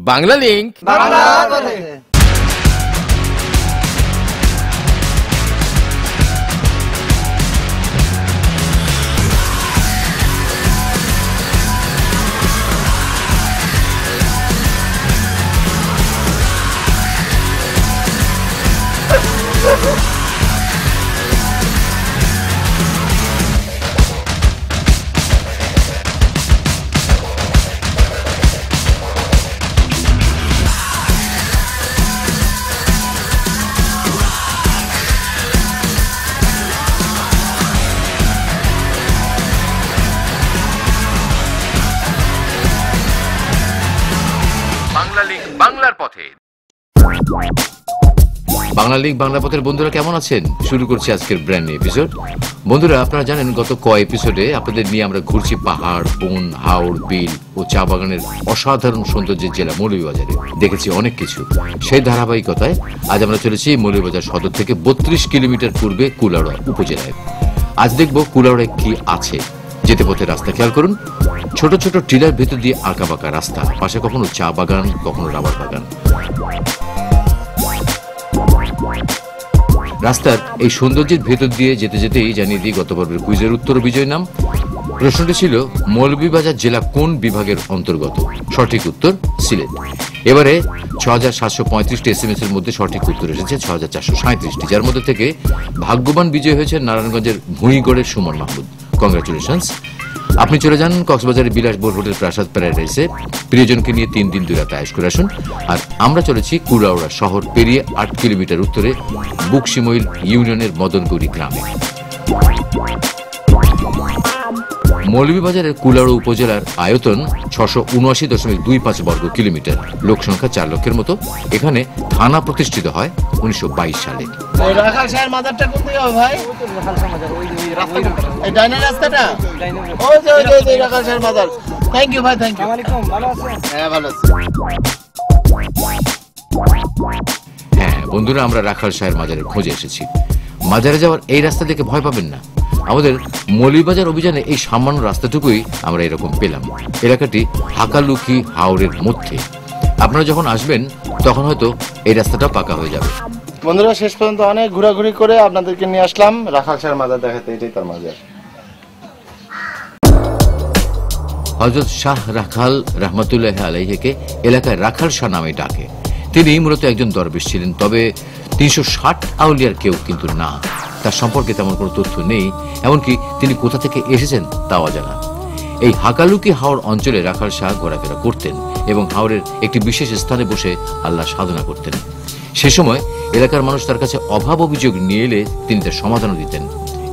Bangla link বাংলার পথে। বাংলার পথে। বাংলা লিংক বাংলা পথের বন্ধুরা কেমন আছেন? শুরু করছি আজকের ব্র্যান্ড নিউ এপিসোড। বন্ধুরা, আপনারা জানেন গত কয় এপিসোডে আপনাদের নিয়ে আমরা ঘুরছি পাহাড়, বন, হাওড়, বিল ও চা বাগানের অসাধারণ সৌন্দর্যের জেলা মৌলভীবাজারে। দেখেছি অনেক কিছু। সেই ধারাবাহিকতায় আজ আমরা চলেছি মৌলভীবাজার সদর থেকে 32 কিলোমিটার পূর্বে কুলাউড়া উপজেলায়। আজ দেখব কুলাউড়ায় কি আছে। যেতে পথে রাস্তা খেয়াল করুন, ছোট ছোট টিলার ভেতর দিয়ে আঁকা বাঁকা রাস্তা, পাশে কখনো চা বাগান, কখনো রাবার বাগান। রাস্তার এই সৌন্দর্যের ভেতর দিয়ে যেতে যেতেই জানিয়ে দিই গত পর্বের কুইজের উত্তর বিজয় নাম। প্রশ্নটি ছিল মৌলভীবাজার জেলা কোন বিভাগের অন্তর্গত? সঠিক উত্তর সিলেট। এবারে ৬৭৩৫টি এসএমএস এর মধ্যে সঠিক উত্তর এসেছে ৬৪৩৭টি, যার মধ্যে থেকে ভাগ্যবান বিজয় হয়েছে নারায়ণগঞ্জের ভুঁইগড়ের সুমন মাহমুদ। কংগ্রাচুলেশনস। আপনি চলে যান কক্সবাজারের বিলাসবহুল হোটেল প্রাসাদ প্যারাডাইসে, প্রিয়জনকে নিয়ে 3 দিন 2 রাত আয়েশ করে আসুন। আর আমরা চলেছি কুলাউড়া শহর পেরিয়ে 8 কিলোমিটার উত্তরে বুকশিমইল ইউনিয়নের মদনগৌরী গ্রামে। মৌলভীবাজারের কুলাউড়া উপজেলার আয়তন ৬৭৯.25 বর্গ কিলোমিটার, লোক সংখ্যা 4 লক্ষের মতো। এখানে থানা প্রতিষ্ঠিত হয় 1922 সালে। রাখাল শাহের মাজারটা কোন দিকে হবে ভাই? এই ডাইনের রাস্তাটা? ওই যে রাখাল শাহের মাজার। থ্যাংক ইউ ভাই, থ্যাংক ইউ। ভালো আছেন? হ্যাঁ, ভালো আছি। হ্যাঁ বন্ধুরা, আমরা রাখাল শাহের মাজারের খোঁজে এসেছি। মাজারে যাওয়ার এই রাস্তা দেখে ভয় পাবেন না। আমাদের মৌলভীবাজার অভিযানে এই সামান্য রাস্তাটুকুই আমরা এরকম পেলাম। এলাকাটি হাকালুকি হাওরের মধ্যে। আপনারা যখন আসবেন তখন হয়তো এই রাস্তাটা পাকা হয়ে যাবে। বন্ধুরা, শেষ পর্যন্ত অনেক ঘোরাঘুরি করে আপনাদেরকে নিয়ে আসলাম রাখাল শাহের মাজার দেখাতে। এটাই তার মাজার। হযরত শাহ রাখাল রহমতুল্লাহ আলাইহিকে এলাকায় রাখাল শাহ নামে ডাকে। তিনি মূলত একজন দরবেশ ছিলেন, তবে 360 আউলিয়ার কেউ কিন্তু না। তার সম্পর্কে তেমন কোনো তথ্য নেই, এমনকি তিনি কোথা থেকে এসেছেন তাও অজানা। এই হাকালুকি হাওর অঞ্চলে রাখাল শাহ ঘোরাফেরা করতেন এবং হাওরের একটি বিশেষ স্থানে বসে আল্লাহ সাধনা করতেন। সে সময় এলাকার মানুষ তার কাছে অভাব অভিযোগ নিয়ে এলে তিনি তার সমাধানও দিতেন।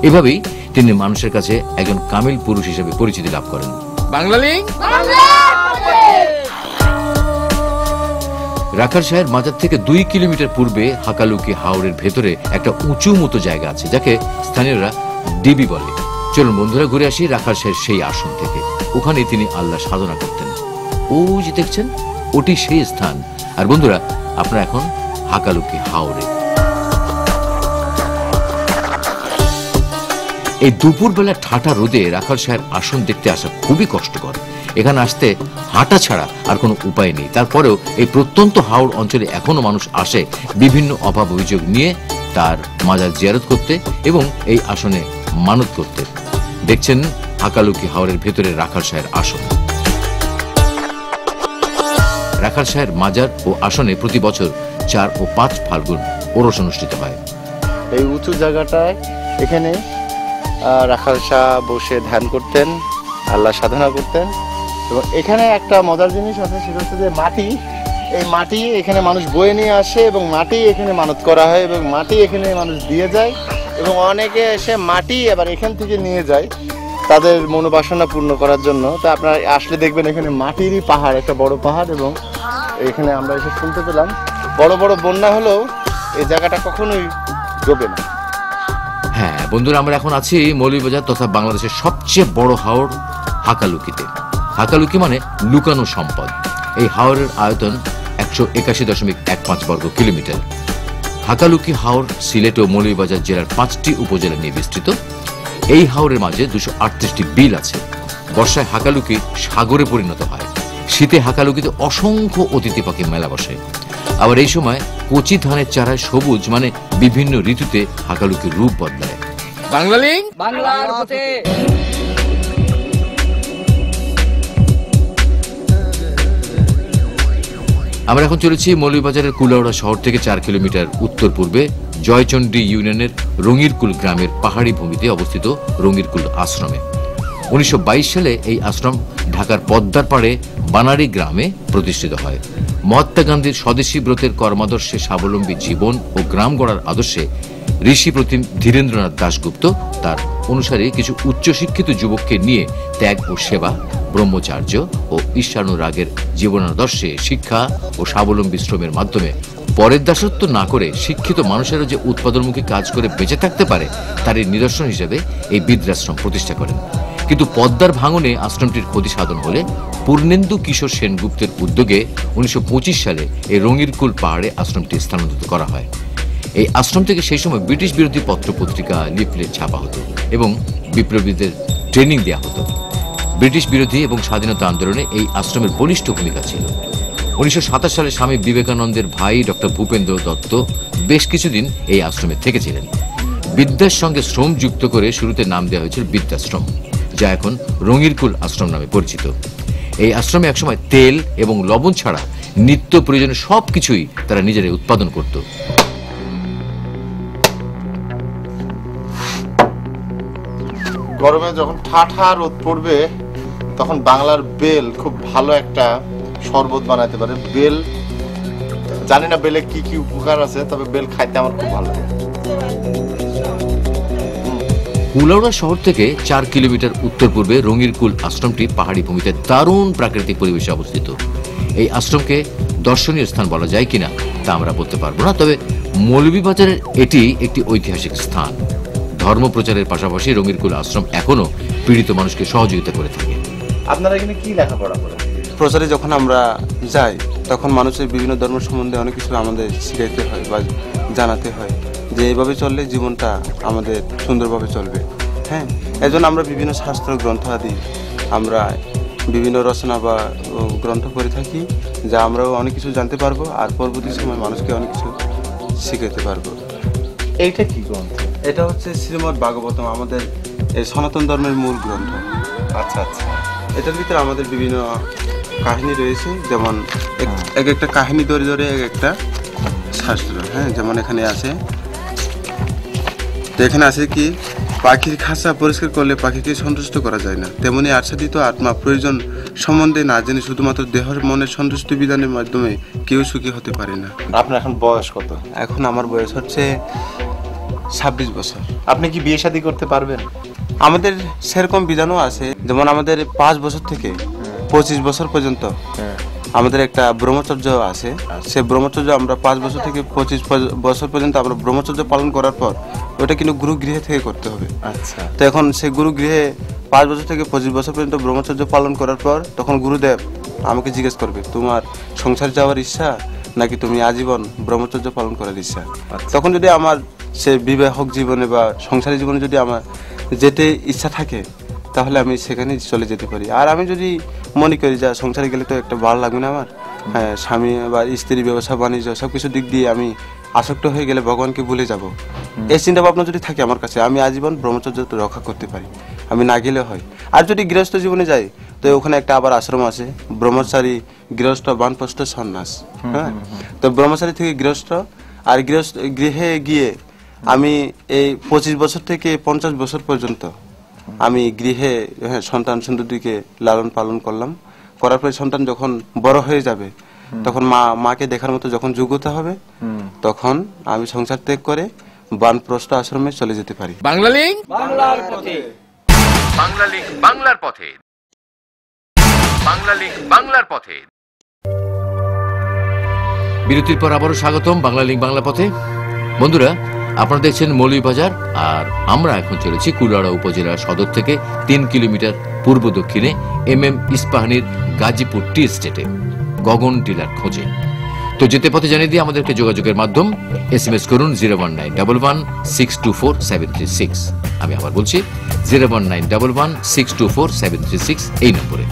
এভাবেই তিনি মানুষের কাছে একজন কামিল পুরুষ হিসেবে পরিচিতি লাভ করেন। বাংলা লিংক। রাখাল শাহের মাজার থেকে 2 কিলোমিটার পূর্বে হাকালুকি হাওরের ভেতরে একটা উঁচু মতো জায়গা আছে, যাকে স্থানীয়রা ডিবি বলে। চলুন বন্ধুরা, ঘুরে আসি রাখাল শাহের সেই আসন থেকে। ওখানে তিনি আল্লাহ সাধনা করতেন। ও যে দেখছেন, ওটি সেই স্থান। আর বন্ধুরা, আপনারা এখন হাকালুকি হাওরে। এই দুপুরবেলা ঠাটা রোদে রাখাল শাহের আসন দেখতে আসা খুবই কষ্টকর। এখানে আসতে হাঁটা ছাড়া আর কোনো উপায় নেই। তারপরেও এই প্রত্যন্ত হাওড় অঞ্চলে এখনো মানুষ আসে বিভিন্ন অভাব অভিযোগ নিয়ে তার মাজার জিয়ারত করতে এবং এই আসনে মানত করতে। দেখছেন হাকালুকি হাওরের ভেতরে রাখাল শাহের আসন। রাখাল শাহের মাজার ও আসনে প্রতি বছর 4 ও 5 ফাল্গুন ওরস অনুষ্ঠিত হয়। এই উঁচু জায়গাটায় এখানে রাখাল শাহ বসে ধ্যান করতেন, আল্লাহ সাধনা করতেন। এবং এখানে একটা মজার জিনিস আছে, সেটা হচ্ছে যে মাটি, এই মাটি এখানে মানুষ বয়ে নিয়ে আসে এবং মাটি এখানে মানত করা হয় এবং মাটি এখানে মানুষ দিয়ে যায় এবং অনেকে এসে মাটি আবার এখান থেকে নিয়ে যায় তাদের মনোবাসনা পূর্ণ করার জন্য। তো আপনারা আসলে দেখবেন এখানে মাটিরই পাহাড়, একটা বড় পাহাড়। এবং এখানে আমরা এসে শুনতে পেলাম বড় বড় বন্যা হলেও এই জায়গাটা কখনোই ডোবে না। হ্যাঁ বন্ধুরা, আমরা এখন আছি মৌলভীবাজার তথা বাংলাদেশের সবচেয়ে বড় হাওর হাকালুকিতে। হাকালুকি মানে লুকানো সম্পদ। এই হাওরের আয়তন 181.15 বর্গ কিলোমিটার। হাকালুকি হাওর সিলেট ও মৌলভীবাজার জেলার 5টি উপজেলা নিয়ে বিস্তৃত। এই হাওরের মাঝে 238টি বিল আছে। বর্ষায় হাকালুকি সাগরে পরিণত হয়। শীতে হাকালুকিতে অসংখ্য অতিথি পাখি মেলা বসে। আবার এই সময় কচি ধানের চারায় সবুজ মানে বিভিন্ন ঋতুতে হাকালুকির রূপ বদলায়। বাংলালিংক বাংলার পথে। আমরা এখন চলেছি মৌলভীবাজারের কুলাউড়া শহর থেকে 4 কিলোমিটার উত্তর পূর্বে জয়চন্ডী ইউনিয়নের রঙিরকুল গ্রামের পাহাড়ি ভূমিতে অবস্থিত রঙিরকুল আশ্রমে। 1922 সালে এই আশ্রম ঢাকার পদ্মার পাড়ে বানারী গ্রামে প্রতিষ্ঠিত হয়। মহাত্মা গান্ধীর স্বদেশী ব্রতের কর্মাদর্শে স্বাবলম্বী জীবন ও গ্রাম গড়ার আদর্শে ঋষি প্রতিম ধীরেন্দ্রনাথ দাশগুপ্ত তার অনুসারে কিছু উচ্চশিক্ষিত যুবককে নিয়ে ত্যাগ ও সেবা, ব্রহ্মচার্য ও ঈশ্বানুরাগের জীবনাদর্শে শিক্ষা ও স্বাবলম্বী শ্রমের মাধ্যমে পরের দাসত্ব না করে শিক্ষিত মানুষেরা যে উৎপাদনমুখী কাজ করে বেঁচে থাকতে পারে তার নিদর্শন হিসেবে এই বৃদ্ধাশ্রম প্রতিষ্ঠা করেন। কিন্তু পদ্মার ভাঙনে আশ্রমটির ক্ষতি সাধন হলে পূর্ণেন্দু কিশোর সেনগুপ্তের উদ্যোগে 1925 সালে এই রঙিরকুল পাহাড়ে আশ্রমটি স্থানান্তরিত করা হয়। এই আশ্রম থেকে সেই সময় ব্রিটিশ বিরোধী পত্রপত্রিকা, লিফলেট ছাপা হতো এবং বিপ্লবীদের ট্রেনিং দেওয়া হতো। ব্রিটিশ বিরোধী এবং স্বাধীনতা আন্দোলনে এই আশ্রমের বলিষ্ঠ ভূমিকা ছিল। 1927 সালে স্বামী বিবেকানন্দের ভাই ডক্টর ভূপেন্দ্র দত্ত বেশ কিছুদিন এই আশ্রমে থেকেছিলেন। বিদ্যার সঙ্গে শ্রম যুক্ত করে শুরুতে নাম দেওয়া হয়েছিল বৃদ্ধাশ্রম, যা এখন রঙিরকুল আশ্রম নামে পরিচিত। এই আশ্রমে একসময় তেল এবং লবণ ছাড়া নিত্য প্রয়োজনীয় সবকিছুই তারা নিজেরাই উৎপাদন করত। গরমে যখন ঠাঠা রোদ পড়বে তখন বাংলার বেল খুব ভালো একটা শরবত বানাতে পারে। বেল জানি না বেলে কি কি উপকার আছে, তবে বেল খাইতে আমার খুব ভালো লাগে। কুলাউড়া শহর থেকে 4 কিলোমিটার উত্তর পূর্বে রঙিরকুল আশ্রমটি পাহাড়ি ভূমিতে দারুণ প্রাকৃতিক পরিবেশে অবস্থিত। এই আশ্রমকে দর্শনীয় স্থান বলা যায় কিনা তা আমরা বলতে পারবো না, তবে মৌলভীবাজারের এটি একটি ঐতিহাসিক স্থান। ধর্ম প্রচারের পাশাপাশি রঙিরকুল আশ্রম এখনো পীড়িত মানুষকে সহযোগিতা করে থাকে। আপনারা এখানে কি লেখাপড়া করেন? প্রচারে যখন আমরা যাই তখন মানুষের বিভিন্ন ধর্ম সম্বন্ধে অনেক কিছু আমাদের শিখাইতে হয় বা জানাতে হয় যে এইভাবে চললে জীবনটা আমাদের সুন্দরভাবে চলবে। হ্যাঁ, এজন্য আমরা বিভিন্ন শাস্ত্র গ্রন্থ আদি আমরা বিভিন্ন রচনা বা গ্রন্থ করে থাকি, যা আমরাও অনেক কিছু জানতে পারবো আর পরবর্তী সময় মানুষকে অনেক কিছু শিখাতে পারবো। এইটা কি গ্রন্থ? এটা হচ্ছে শ্রীমদ্ ভাগবতম, আমাদের এই সনাতন ধর্মের মূল গ্রন্থ। আচ্ছা আচ্ছা। এটার ভিতরে আমাদের বিভিন্ন কাহিনী রয়েছে, যেমন এক একটা কাহিনী ধরে ধরে এক একটা শাস্ত্র। হ্যাঁ, যেমন এখানে আছে কি পাখির খাঁচা পরিষ্কার করলে পাখিকে সন্তুষ্ট করা যায় না, তেমনি আচ্ছাদিত আত্মা প্রয়োজন সম্বন্ধে না জেনে শুধুমাত্র দেহের মনের সন্তুষ্টি বিধানের মাধ্যমে কেউ সুখী হতে পারে না। আপনার এখন বয়স কত? এখন আমার বয়স হচ্ছে 26 বছর। আপনি কি বিয়ে শাদী করতে পারবেন? আমাদের সেরকম বিধানও আছে, যেমন আমাদের 5 বছর থেকে 25 বছর পর্যন্ত আমাদের একটা ব্রহ্মচর্য আছে। সে ব্রহ্মচর্য আমরা 5 বছর থেকে 25 বছর পর্যন্ত আমরা ব্রহ্মচর্য পালন করার পর ওটা কিন্তু গুরু গৃহে থেকে করতে হবে। আচ্ছা। তো এখন সে গুরু গৃহে 5 বছর থেকে 25 বছর পর্যন্ত ব্রহ্মচর্য পালন করার পর তখন গুরুদেব আমাকে জিজ্ঞেস করবে তোমার সংসার যাওয়ার ইচ্ছা নাকি তুমি আজীবন ব্রহ্মচর্য পালন করার ইচ্ছা। তখন যদি আমার সে বিবাহক জীবনে বা সংসারী জীবনে যদি আমার যেতে ইচ্ছা থাকে তাহলে আমি সেখানে চলে যেতে পারি। আর আমি যদি মনে করি যে সংসারে গেলে তো একটা ভালো লাগবে না আমার, হ্যাঁ, স্বামী বা স্ত্রী, ব্যবসা বাণিজ্য সবকিছু দিক দিয়ে আমি আসক্ত হয়ে গেলে ভগবানকে ভুলে যাব, এই চিন্তা ভাবনা যদি থাকে আমার কাছে, আমি আজীবন ব্রহ্মচর্য রক্ষা করতে পারি, আমি না গেলে হয়। আর যদি গৃহস্থ জীবনে যাই তো ওখানে একটা আবার আশ্রম আছে, ব্রহ্মচারী, গৃহস্থ, বানপ্রস্থ, সন্ন্যাস। হ্যাঁ, তো ব্রহ্মচারী থেকে গৃহস্থ, আর গৃহে গিয়ে আমি এই 25 বছর থেকে 50 বছর পর্যন্ত আমি গৃহে সন্তান সন্ততিকে লালন পালন করলাম। করার পরে সন্তান যখন বড় হয়ে যাবে তখন মাকে দেখার মতো যখন যোগ্যতা হবে তখন আমি সংসার ত্যাগ করে বানপ্রস্থ আশ্রমে চলে যেতে পারি। বাংলালিংক বাংলার পথে, বাংলালিংক বাংলার পথে, বাংলালিংক বাংলার পথে। বিরতির পর আবারও স্বাগতম বাংলালিংক বাংলা পথে। বন্ধুরা, আপনারা দেখছেন মৌলভীবাজার, আর আমরা এখন চলেছি কুলাউড়া উপজেলা সদর থেকে 3 কিলোমিটার পূর্ব দক্ষিণে MM ইস্পাহানির গাজীপুর টি স্টেটে গগন ডিলার খোঁজে। তো যেতে পথে জানিয়ে দিয়ে আমাদেরকে যোগাযোগের মাধ্যম SMS করুন 01911624736। আমি আবার বলছি 01911624736 এই নম্বরে।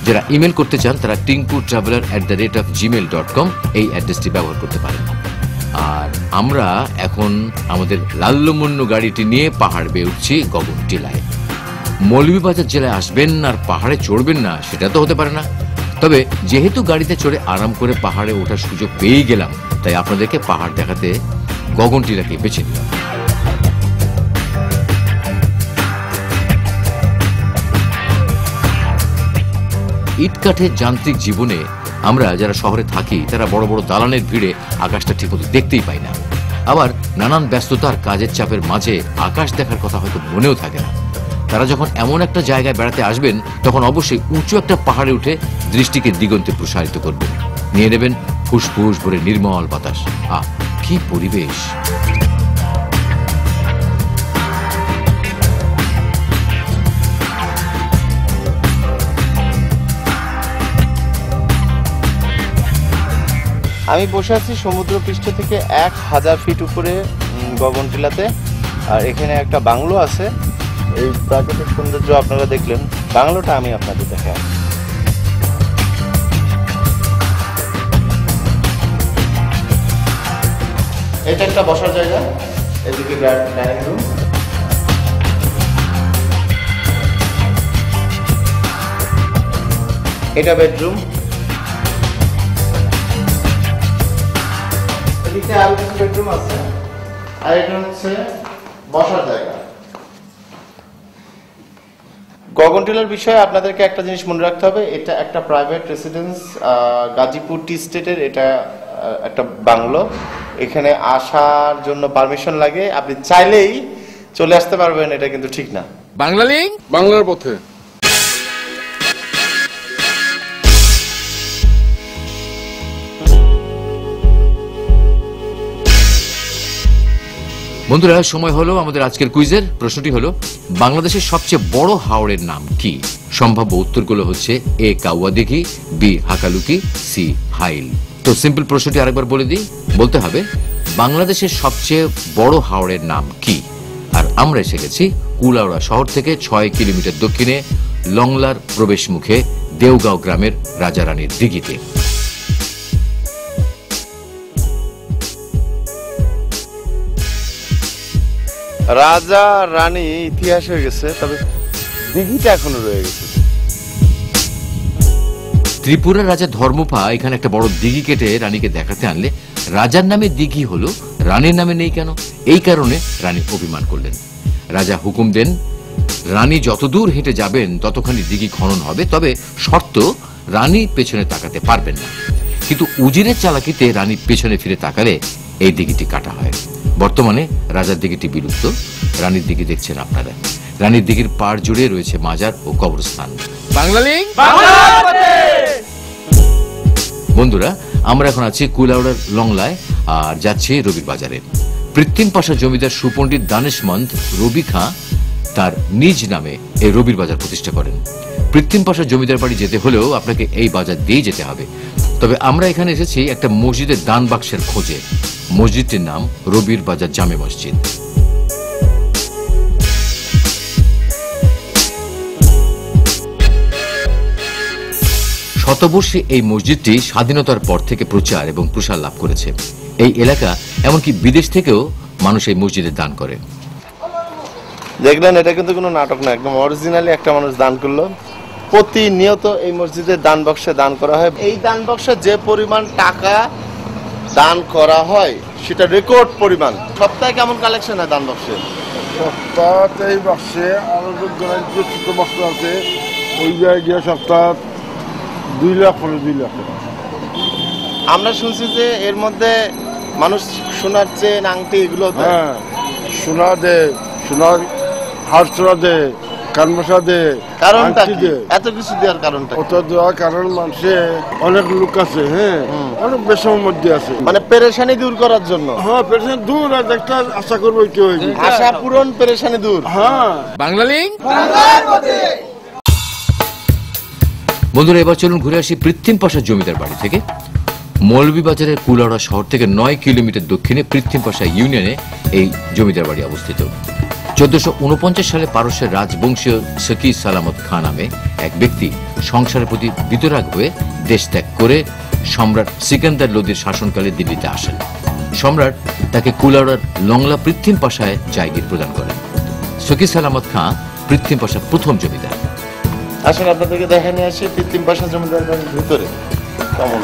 যারা ইমেল করতে চান তারা tinku.traveler@gmail.com এই অ্যাড্রেসটি ব্যবহার করতে পারেন। আর আমরা এখন আমাদের লাল্যমন্য গাড়িটি নিয়ে পাহাড় বেয়ে উঠছি গগন টিলায়। মৌলভীবাজার জেলায় আসবেন আর পাহাড়ে চড়বেন না সেটা তো হতে পারে না। তবে যেহেতু গাড়িতে চড়ে আরাম করে পাহাড়ে ওঠার সুযোগ পেয়ে গেলাম, তাই আপনাদেরকে পাহাড় দেখাতে গগন টিলাকে বেছে নিলাম। ইটকাঠের যান্ত্রিক জীবনে আমরা যারা শহরে থাকি তারা বড় বড় দালানের ভিড়ে আকাশটা ঠিকমতো দেখতেই পাই না। আবার নানান ব্যস্ততার কাজের চাপের মাঝে আকাশ দেখার কথা হয়তো মনেও থাকে না। তারা যখন এমন একটা জায়গায় বেড়াতে আসবেন তখন অবশ্যই উঁচু একটা পাহাড়ে উঠে দৃষ্টিকে দিগন্তে প্রসারিত করবেন। নিয়ে নেবেন ফুসফুস ভরে নির্মল বাতাস। কি পরিবেশ! আমি বসে আছি সমুদ্রপৃষ্ঠ থেকে 1000 ফিট উপরে গগনটিলাতে। আর এখানে একটা বাংলো আছে। এই প্রাকৃতিক সৌন্দর্য আপনারা দেখলেন, বাংলোটা আমি আপনাদের দেখাই। এটা একটা বসার জায়গা, এদিকে ডাইনিং রুম। এটা বেডরুম। এদিকে আরো কিছু বেডরুম আছে। আর এটা হচ্ছে বসার জায়গা। গগনটিলার বিষয়ে আপনাদেরকে একটা জিনিস মনে রাখতে হবে, এটা একটা প্রাইভেট রেসিডেন্স, গাজীপুর টি স্টেটের এটা একটা বাংলো। এখানে আসার জন্য পারমিশন লাগে, আপনি চাইলেই চলে আসতে পারবেন, এটা কিন্তু ঠিক না। বাংলা লিঙ্ক বাংলার পথে। বন্ধুরা, সময় হলো আমাদের আজকের কুইজের। প্রশ্নটি হলো, বাংলাদেশের সবচেয়ে বড় হাওরের নাম কি? সম্ভাব্য উত্তরগুলো হচ্ছে এ কাউয়া দিঘি, বি হাকালুকি, সি হাইল। তো সিম্পল প্রশ্নটি আরেকবার বলে দিই, বলতে হবে বাংলাদেশের সবচেয়ে বড় হাওরের নাম কি? আর আমরা এসে গেছি কুলাউড়া শহর থেকে 6 কিলোমিটার দক্ষিণে লংলার প্রবেশ মুখে দেওগাঁও গ্রামের রাজারানীর দিঘিতে। রাজা রানী ইতিহাস হয়ে গেছে, তবে দিঘিটা এখনো রয়ে গেছে। ত্রিপুরার রাজা ধর্মপা এখানে একটা বড় দিঘি কেটে রানীকে দেখাতে আনলে রাজার নামে দিঘি হলো, রানীর নামে নেই কেন? এই কারণে রানী অভিমান করলেন। রাজা হুকুম দেন, রানী যতদূর হেঁটে যাবেন ততখানি দিঘি খনন হবে, তবে শর্ত রানী পেছনে তাকাতে পারবেন না। কিন্তু উজিরের চালাকিতে রানী পেছনে ফিরে তাকালে এই দিঘিটি কাটা হয়। বর্তমানে রাজার দিঘিটি বিলুপ্ত, রানীর দিঘি দেখছেন আপনারা। রানীর দিঘির পাড় জুড়ে রয়েছে মাজার ও কবরস্থান। বাংলা লিঙ্ক। বন্ধুরা, আমরা এখন আছি কুলাউড়ার লংলায় আর যাচ্ছি রবির বাজারে। পৃথিম পাশা জমিদার সুপণ্ডিত দানেশমন্দ রবি খাঁ তার নিজ নামে এই রবির বাজার প্রতিষ্ঠা করেন। পৃথিম পাশা জমিদার বাড়ি যেতে হলেও আপনাকে এই বাজার দিয়েই যেতে হবে। তবে আমরা এখানে এসেছি একটা মসজিদের দান বাক্সের খোঁজে। মসজিদটির নাম রবির বাজার জামে মসজিদ। শতবর্ষী এই মসজিদটি স্বাধীনতার পর থেকে প্রচার এবং প্রসার লাভ করেছে। এই এলাকা এমনকি বিদেশ থেকেও মানুষ এই মসজিদে দান করে। দেখলেন, এটা কিন্তু কোনো নাটক না, একদম অরিজিনালি একটা মানুষ দান করলো। প্রতিনিয়ত এই মসজিদের দান বক্সে দান করা হয়। এই দান বক্সে যে পরিমাণ টাকা দান করা হয় সেটা রেকর্ড পরিমাণ। সপ্তাহে কেমন কালেকশন হয় দান বক্সে? সপ্তাহে এই বাক্সে আরো যে ছোট বক্স আছে, ওই জায়গায় সপ্তাহ 2 লাখ 2 লাখ। আমরা শুনছি যে এর মধ্যে মানুষ সোনার চেন, আংটি এগুলো দেয়। হ্যাঁ, সোনা দে, সোনার হার সোনা দে, কানমশা দে। কারণটা কি? এত কিছু দেওয়ার কারণটা? ওটা দেওয়ার কারণ মানুষে অনেক লোক আছে, হ্যাঁ, অনেক বেশমের মধ্যে আছে, মানে পেরেশানি দূর করার জন্য। হ্যাঁ, পেরেশানি দূর। আর একটা আশা করবো কি হয়েছে, আশা পূরণ, পেরেশানি দূর। হ্যাঁ। বাংলা লিঙ্ক। বন্ধুরা, এবার চলুন ঘুরে আসি পৃথিম পাশা জমিদার বাড়ি থেকে। মৌলভীবাজারের কুলাউড়া শহর থেকে 9 কিলোমিটার দক্ষিণে পৃথিম পাশা ইউনিয়নে এই জমিদার বাড়ি অবস্থিত। 1449 সালে পারস্যের রাজবংশীয় সকি সালামত খান নামে এক ব্যক্তি সংসারের প্রতি বিতরাগ হয়ে দেশ ত্যাগ করে সম্রাট সিকান্দার লোদির শাসনকালে দিল্লিতে আসেন। সম্রাট তাকে কুলাউড়ার লংলা পৃথ্বীম পাশায় জায়গির প্রদান করেন। সকি সালামত খান পৃথ্বীম পাশার প্রথম জমিদার। আসলে আপনাদেরকে দেখা নিয়ে আসি কৃত্রিম পাশা জমিদার বাড়ির ভিতরে কেমন।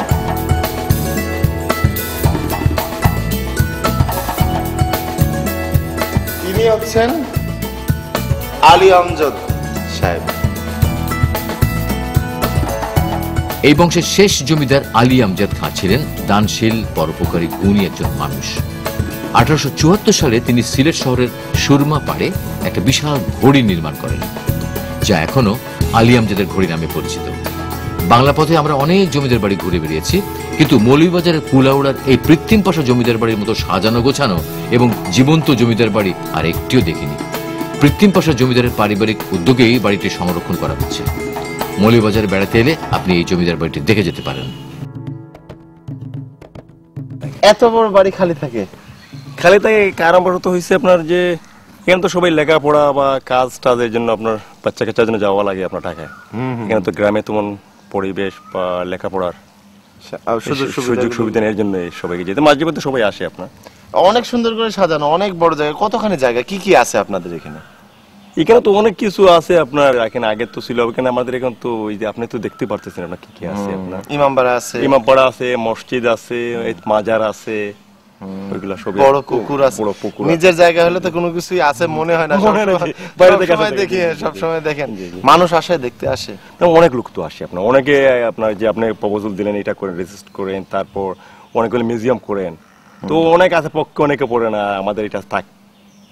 তিনি হচ্ছেন আলী আমজদ সাহেব। এই বংশের শেষ জমিদার আলী আমজাদ খাঁ ছিলেন দানশীল, পরোপকারী, গুণী একজন মানুষ। 1874 সালে তিনি সিলেট শহরের সুরমা পাড়ে একটা বিশাল ঘড়ি নির্মাণ করেন, যা এখনো আলী আমজাদের ঘড়ি নামে পরিচিত। বাংলা পথে আমরা অনেক জমিদার বাড়ি ঘুরে বেরিয়েছি, কিন্তু মৌলভীবাজারের কুলাউড়ার এই পৃথ্বীম পাশা জমিদার বাড়ির মতো সাজানো গোছানো এবং জীবন্ত জমিদার বাড়ি আর একটিও দেখিনি। পৃথ্বীম পাশা জমিদারের পারিবারিক উদ্যোগেই বাড়িটি সংরক্ষণ করা হচ্ছে। মৌলভীবাজারে বেড়াতে এলে আপনি এই জমিদার বাড়িটি দেখে যেতে পারেন। এত বড় বাড়ি খালি থাকে? খালি তাই কারণবশত হয়েছে আপনার যে এখানে তো সবাই লেখাপড়া বা কাজ টাজের জন্য আপনার বাচ্চা কাচ্চার জন্য যাওয়া লাগে আপনার ঢাকায়। এখানে তো গ্রামে তেমন পরিবেশ বা লেখাপড়ার সুযোগ সুবিধা নেই, এর জন্য সবাইকে যেতে মাঝে মধ্যে সবাই আসে আপনার। অনেক সুন্দর করে সাজানো, অনেক বড় জায়গা। কতখানি জায়গা, কি কি আছে আপনাদের এখানে? এখানে তো অনেক কিছু আছে আপনার, এখানে আগে তো ছিল, এখানে আমাদের এখন তো ওই যে আপনি তো দেখতে পারতেছেন আপনার কি কি আছে আপনার। ইমামবাড়া আছে, ইমামবাড়া আছে, মসজিদ আছে, মাজার আছে, ওইগুলা সব। বড় পুকুর আছে। বড় পুকুর। নিজের জায়গা হলে তো কোনো কিছুই আছে মনে হয় না, সবসময় দেখেন মানুষ আসে, দেখতে আসে। অনেক লোক তো আসে আপনার, অনেকে আপনার যে আপনি প্রপোজাল দিলেন এটা করেন, রেজিস্ট করেন, তারপর অনেকগুলো মিউজিয়াম করেন, তো অনেক আছে পক্ষে, অনেকে পড়ে না আমাদের এটা থাক।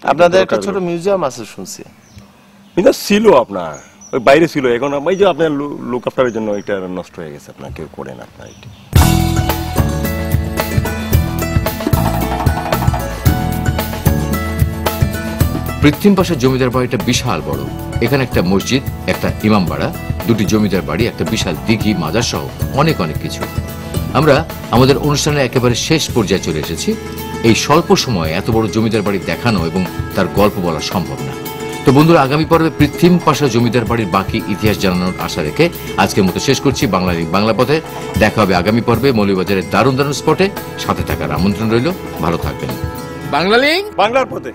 আপনাদের একটা ছোট মিউজিয়াম আছে শুনছি? কিন্তু ছিল আপনার ওই বাইরে ছিল, এখন ওই যে আপনার লুক আফটারের জন্য এটা নষ্ট হয়ে গেছে, আপনার কেউ করেন আপনার এটা। পৃথ্বীম পাশা জমিদার বাড়িটা বিশাল বড়। এখানে একটা মসজিদ, একটা ইমামবাড়া, দুটি জমিদার বাড়ি, একটা বিশাল দিঘি, মাজার সহ অনেক অনেক কিছু। আমরা আমাদের অনুষ্ঠানের একেবারে শেষ পর্যায়ে চলে এসেছি। এই স্বল্প সময়ে এত বড় জমিদার বাড়ি দেখানো এবং তার গল্প বলা সম্ভব না। তো বন্ধুরা, আগামী পর্বে পৃথ্বীম পাশা জমিদার বাড়ির বাকি ইতিহাস জানানোর আশা রেখে আজকের মতো শেষ করছি বাংলা লিঙ্ক বাংলা পথে। দেখা হবে আগামী পর্বে মৌলভীবাজারের দারুণ দারুণ স্পটে। সাথে থাকার আমন্ত্রণ রইল। ভালো থাকবেন। বাংলা লিঙ্ক বাংলার পথে।